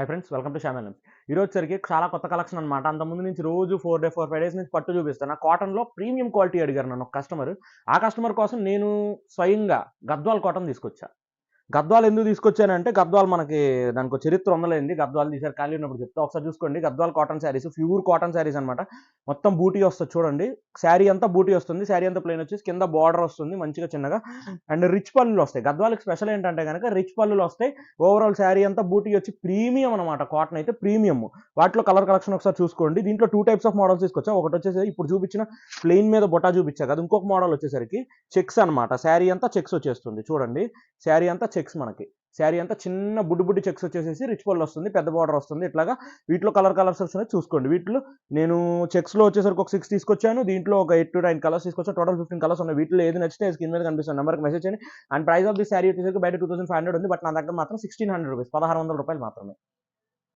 High friends, welcome to షామెల్. ఈ రోజుసరికి చాలా కొత్త కలెక్షన్ అనమాట. అంతకుముందు నుంచి రోజు 4 డేస్ నుంచి పట్టు చూపిస్తాను. కాటన్‌లో ప్రీమియం క్వాలిటీ అడిగారు నన్ను ఒక కస్టమర్. ఆ కస్టమర్ కోసం నేను స్వయంగా గద్వాల్ కాటన్ తీసుకొచ్చా. గద్వాల్ ఎందుకు తీసుకొచ్చానంటే, గద్వాల్ మనకి దానికో చరిత్ర ఉందిలేండి. గద్వాల్ ఈసారి ఖాళీ ఉన్నప్పుడు చెప్తా. ఒకసారి చూసుకోండి. Gadwal cotton saris, pure cotton saris అనమాట. మొత్తం బూటీ వస్తది చూడండి. శారీ అంతా బూటీ వస్తుంది. శారీ అంతా ప్లెయిన్ వచ్చేసి కింద బార్డర్ వస్తుంది మంచిగా చిన్నగా. అండ్ రిచ్ పల్లులు వస్తాయి. గద్వాల్‌కి స్పెషల్ ఏంటంటే గనక రిచ్ పల్లులు వస్తాయి. ఓవరాల్ శారీ అంతా బూటీ వచ్చి ప్రీమియం అనమాట. కాటన్ అయితే ప్రీమియం. వాటిలో కలర్ కలెక్షన్ ఒకసారి చూసుకోండి. దీంట్లో 2 టైప్స్ ఆఫ్ మోడల్స్ తీసుకొచ్చా. ఒకటి వచ్చేసి ఇప్పుడు చూపించిన ప్లెయిన్ మీద బొటా చూపించా కదా. ఇంకొక మోడల్ వచ్చేసరికి చెక్స్ అనమాట. శారీ అంతా చెక్స్ వచ్చేస్తుంది చూడండి. శారీ అంతా చెక్స్ మనకి. శారీ అంతా చిన్న బుడ్డి బుడ్డి చెక్స్ వచ్చేసేసి రిచ్ పళ్ళు వస్తుంది. పెద్ద బార్డర్ వస్తుంది. ఇట్లాగా వీటిలో కలర్స్ వస్తున్నాయి చూసుకోండి. వీటిలో నేను చెక్స్‌లో వచ్చేసరికి ఒక 6 తీసుకొచ్చాను. దీంట్లో ఒక 8 to 9 కలర్స్ తీసుకొచ్చాను. టోటల్ 15 కలర్స్ ఉన్నాయి. వీటిలో ఏది నచ్చితే స్క్రీన్ మీద కనిపిస్తున్న నెంబర్‌కి మెసేజ్ చేయండి. And price of the sari వచ్చేసరికి బయట 2500 ఉంది. బట్ నా దగ్గర మాత్రం రూ. 1600 రూపాయలు మాత్రమే.